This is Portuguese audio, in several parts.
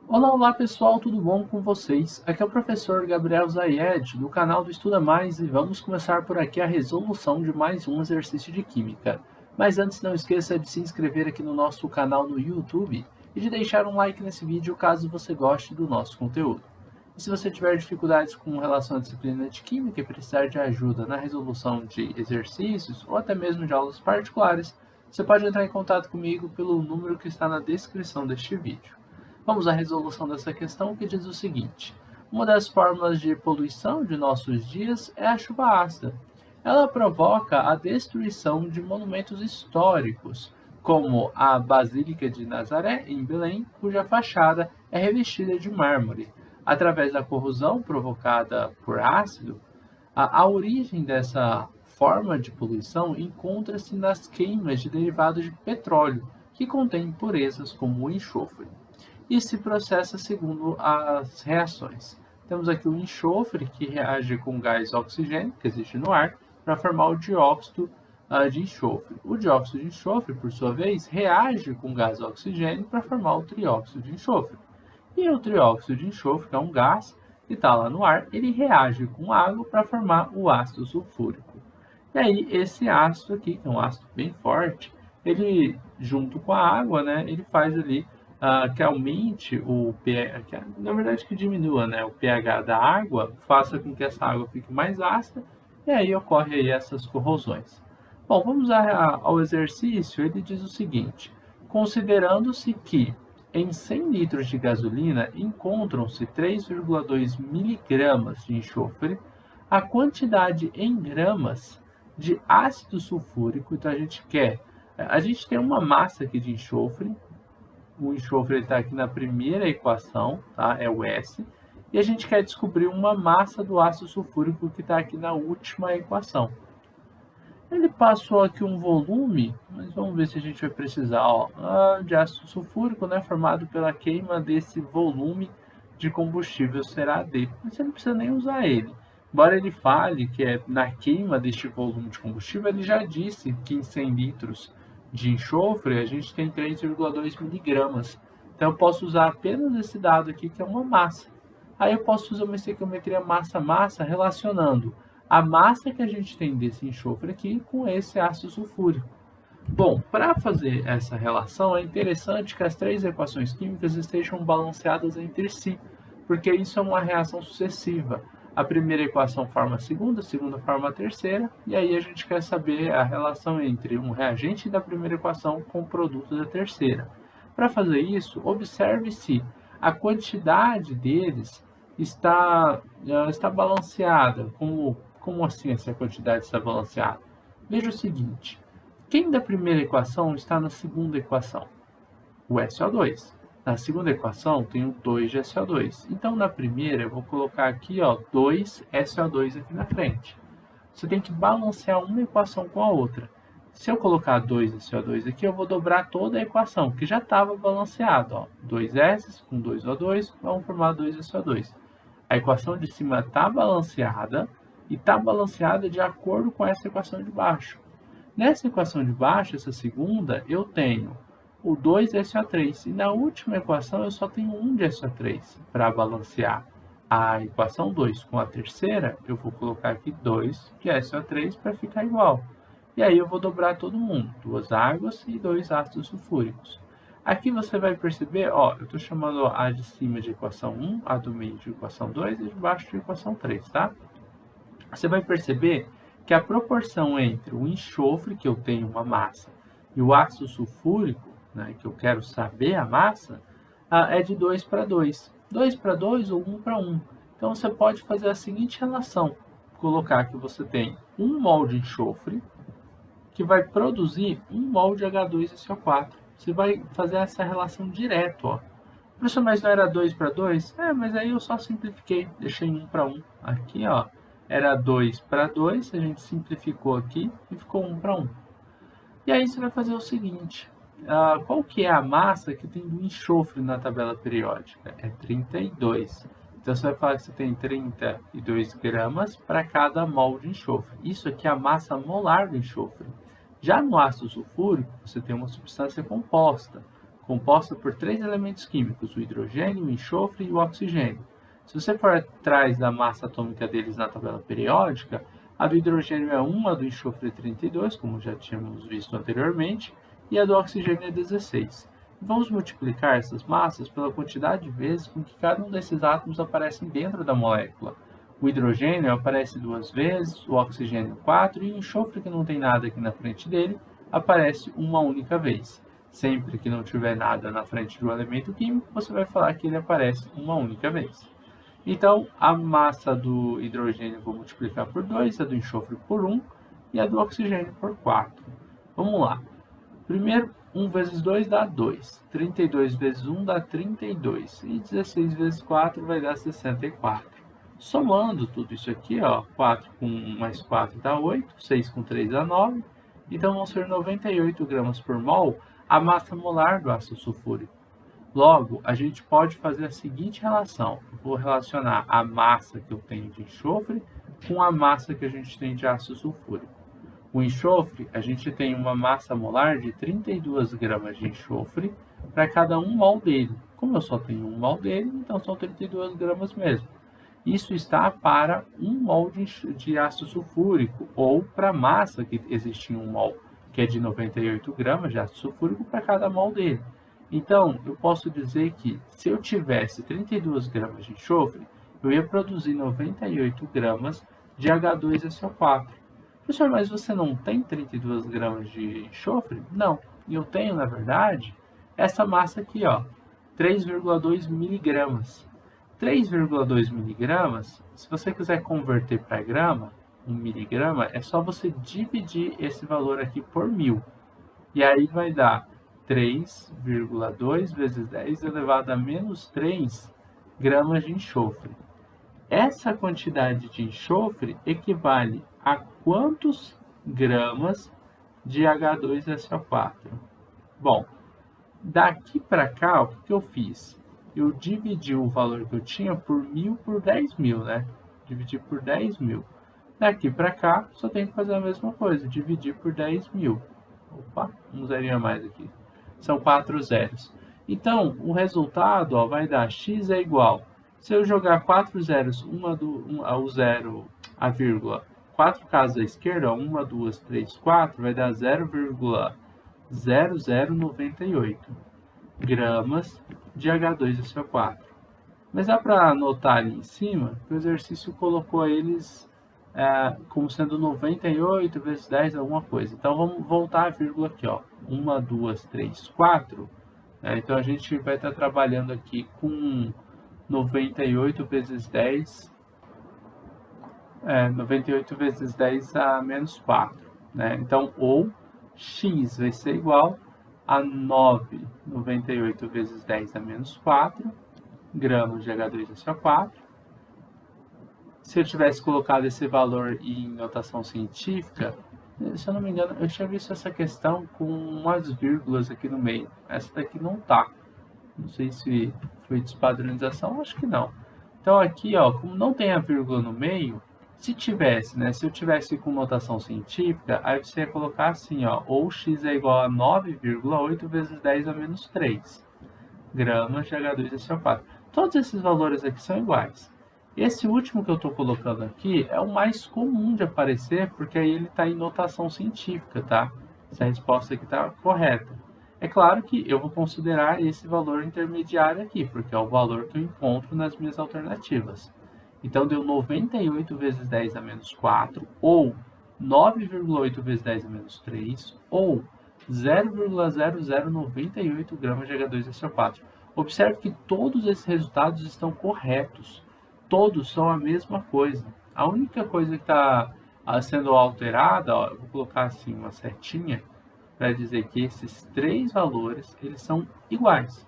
Olá, olá pessoal, tudo bom com vocês? Aqui é o professor Gabriel Zayed, do canal do Estuda Mais, e vamos começar por aqui a resolução de mais um exercício de Química. Mas antes, não esqueça de se inscrever aqui no nosso canal no YouTube e de deixar um like nesse vídeo caso você goste do nosso conteúdo. E se você tiver dificuldades com relação à disciplina de Química e precisar de ajuda na resolução de exercícios ou até mesmo de aulas particulares, você pode entrar em contato comigo pelo número que está na descrição deste vídeo. Vamos à resolução dessa questão, que diz o seguinte: uma das formas de poluição de nossos dias é a chuva ácida. Ela provoca a destruição de monumentos históricos, como a Basílica de Nazaré, em Belém, cuja fachada é revestida de mármore. Através da corrosão provocada por ácido, a origem dessa forma de poluição encontra-se nas queimas de derivados de petróleo, que contêm impurezas como o enxofre, e se processa segundo as reações. Temos aqui o enxofre, que reage com o gás oxigênio, que existe no ar, para formar o dióxido de enxofre. O dióxido de enxofre, por sua vez, reage com o gás oxigênio para formar o trióxido de enxofre. E o trióxido de enxofre, que é um gás que está lá no ar, ele reage com água para formar o ácido sulfúrico. E aí, esse ácido aqui, que é um ácido bem forte, ele, junto com a água, né, ele faz ali que aumente o pH, na verdade que diminua, né, o pH da água, faça com que essa água fique mais ácida, e aí ocorre aí essas corrosões. Bom, vamos ao exercício. Ele diz o seguinte: considerando-se que em 100 litros de gasolina encontram-se 3,2 miligramas de enxofre, a quantidade em gramas de ácido sulfúrico, então a gente tem uma massa aqui de enxofre. O enxofre está aqui na primeira equação, tá? É o S. E a gente quer descobrir uma massa do ácido sulfúrico, que está aqui na última equação. Ele passou aqui um volume, mas vamos ver se a gente vai precisar, ó, de ácido sulfúrico, né, formado pela queima desse volume de combustível, será D. Mas você não precisa nem usar ele. Embora ele fale que é na queima deste volume de combustível, ele já disse que em 100 litros de enxofre a gente tem 3,2 miligramas. Então eu posso usar apenas esse dado aqui, que é uma massa. Aí eu posso usar uma estequiometria massa-massa relacionando a massa que a gente tem desse enxofre aqui com esse ácido sulfúrico. Bom, para fazer essa relação, é interessante que as três equações químicas estejam balanceadas entre si, porque isso é uma reação sucessiva. A primeira equação forma a segunda forma a terceira, e aí a gente quer saber a relação entre um reagente da primeira equação com o produto da terceira. Para fazer isso, observe se a quantidade deles está balanceada. Como assim essa quantidade está balanceada? Veja o seguinte: quem da primeira equação está na segunda equação? O SO2. Na segunda equação tem o 2 de SO2. Então, na primeira, eu vou colocar aqui, ó, 2 SO2 aqui na frente. Você tem que balancear uma equação com a outra. Se eu colocar 2 SO2 aqui, eu vou dobrar toda a equação, que já estava balanceada. 2S com 2O2 vão formar 2SO2. A equação de cima está balanceada e está balanceada de acordo com essa equação de baixo. Nessa equação de baixo, essa segunda, eu tenho o 2SO3. E na última equação eu só tenho 1 de SO3 para balancear. A equação 2 com a terceira, eu vou colocar aqui 2 de SO3 para ficar igual. E aí eu vou dobrar todo mundo, 2 águas e 2 ácidos sulfúricos. Aqui você vai perceber, ó, eu estou chamando a de cima de equação 1, a do meio de equação 2 e de baixo de equação 3, tá? Você vai perceber que a proporção entre o enxofre, que eu tenho uma massa, e o ácido sulfúrico, né, que eu quero saber a massa, é de 2 para 2. 2 para 2 ou 1 para 1. Então você pode fazer a seguinte relação: colocar que você tem 1 mol de enxofre, que vai produzir 1 mol de H2SO4. Você vai fazer essa relação direto, ó. Professor, mas não era 2 para 2? Mas aí eu só simplifiquei, deixei 1 para 1. Aqui, ó, era 2 para 2, a gente simplificou aqui e ficou 1 para 1. E aí você vai fazer o seguinte: qual que é a massa que tem do enxofre na tabela periódica? É 32. Então você vai falar que você tem 32 gramas para cada mol de enxofre. Isso aqui é a massa molar do enxofre. Já no ácido sulfúrico, você tem uma substância composta, composta por 3 elementos químicos, o hidrogênio, o enxofre e o oxigênio. Se você for atrás da massa atômica deles na tabela periódica, a do hidrogênio é 1, a do enxofre é 32, como já tínhamos visto anteriormente, e a do oxigênio é 16. Vamos multiplicar essas massas pela quantidade de vezes com que cada um desses átomos aparecem dentro da molécula. O hidrogênio aparece 2 vezes, o oxigênio 4 e o enxofre, que não tem nada aqui na frente dele, aparece uma única vez. Sempre que não tiver nada na frente do elemento químico, você vai falar que ele aparece uma única vez. Então, a massa do hidrogênio eu vou multiplicar por 2, a do enxofre por 1 e a do oxigênio por 4. Vamos lá. Primeiro, 1 vezes 2 dá 2. 32 vezes 1 dá 32. E 16 vezes 4 vai dar 64. Somando tudo isso aqui, ó, 4 com 1 mais 4 dá 8, 6 com 3 dá 9. Então, vão ser 98 gramas por mol a massa molar do ácido sulfúrico. Logo, a gente pode fazer a seguinte relação. Eu vou relacionar a massa que eu tenho de enxofre com a massa que a gente tem de ácido sulfúrico. O enxofre, a gente tem uma massa molar de 32 gramas de enxofre para cada 1 mol dele. Como eu só tenho 1 mol dele, então são 32 gramas mesmo. Isso está para 1 mol de ácido sulfúrico, ou para a massa que existe em 1 mol, que é de 98 gramas de ácido sulfúrico para cada mol dele. Então, eu posso dizer que se eu tivesse 32 gramas de enxofre, eu ia produzir 98 gramas de H2SO4. Professor, mas você não tem 32 gramas de enxofre? Não, eu tenho, na verdade, essa massa aqui, ó, 3,2 miligramas. 3,2 miligramas, se você quiser converter para grama, 1 miligrama, é só você dividir esse valor aqui por 1000. E aí vai dar 3,2 vezes 10 elevado a menos 3 gramas de enxofre. Essa quantidade de enxofre equivale a quantos gramas de H2SO4? Bom, daqui para cá, o que eu fiz? Eu dividi o valor que eu tinha por 1000 por 10.000, né? Dividi por 10.000. Daqui para cá, só tenho que fazer a mesma coisa, dividir por 10.000. Opa, um zerinho a mais aqui. São 4 zeros. Então, o resultado, ó, vai dar x é igual. Se eu jogar 4 zeros, o zero, a vírgula, 4 casas à esquerda, 1, 2, 3, 4, vai dar 0,0098 gramas de H2SO4. Mas dá para anotar ali em cima que o exercício colocou eles como sendo 98 vezes 10 alguma coisa. Então, vamos voltar a vírgula aqui, ó. 1, 2, 3, 4. Então, a gente vai estar trabalhando aqui com 98 vezes 10, 98 vezes 10 a menos 4. Né? Então, ou x vai ser igual a 98 vezes 10 a menos 4 gramas de H2SO4. Se eu tivesse colocado esse valor em notação científica, se eu não me engano, eu tinha visto essa questão com umas vírgulas aqui no meio. Essa daqui não tá. Não sei se foi despadronização, acho que não. Então aqui, ó, como não tem a vírgula no meio, se tivesse, né, se eu tivesse com notação científica, aí você ia colocar assim, ó, ou x é igual a 9,8 vezes 10 a menos 3 gramas de H2SO4. Todos esses valores aqui são iguais. Esse último que eu estou colocando aqui é o mais comum de aparecer, porque aí ele está em notação científica, tá? Essa resposta aqui está correta. É claro que eu vou considerar esse valor intermediário aqui, porque é o valor que eu encontro nas minhas alternativas. Então, deu 98 vezes 10 a menos 4, ou 9,8 vezes 10 a menos 3, ou 0,0098 gramas de H2SO4. Observe que todos esses resultados estão corretos. Todos são a mesma coisa. A única coisa que está sendo alterada, ó, eu vou colocar assim uma setinha para dizer que esses 3 valores eles são iguais.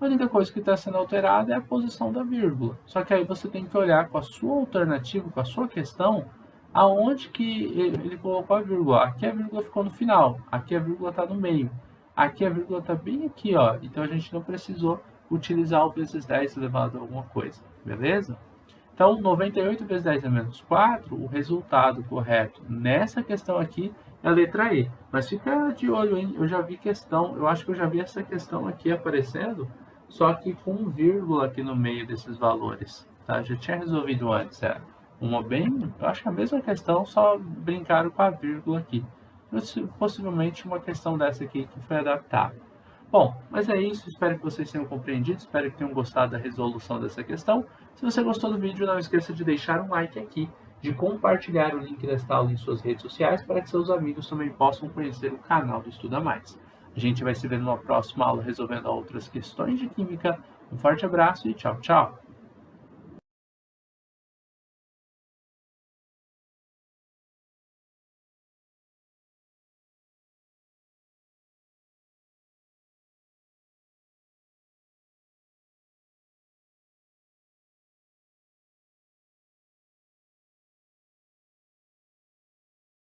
A única coisa que está sendo alterada é a posição da vírgula. Só que aí você tem que olhar com a sua alternativa, com a sua questão, aonde que ele colocou a vírgula. Aqui a vírgula ficou no final, aqui a vírgula está no meio, aqui a vírgula está bem aqui, ó. Então a gente não precisou utilizar o vezes 10 elevado a alguma coisa, beleza? Então, 98 vezes 10 a menos 4, o resultado correto nessa questão aqui é a letra E. Mas fica de olho, hein? Eu já vi questão, eu acho que eu já vi essa questão aqui aparecendo, só que com vírgula aqui no meio desses valores, tá? Já tinha resolvido antes, uma bem, eu acho que a mesma questão, só brincaram com a vírgula aqui. Possivelmente uma questão dessa aqui que foi adaptada. Bom, mas é isso, espero que vocês tenham compreendido, espero que tenham gostado da resolução dessa questão. Se você gostou do vídeo, não esqueça de deixar um like aqui, de compartilhar o link desta aula em suas redes sociais para que seus amigos também possam conhecer o canal do Estuda Mais. A gente vai se ver numa próxima aula resolvendo outras questões de química. Um forte abraço e tchau, tchau!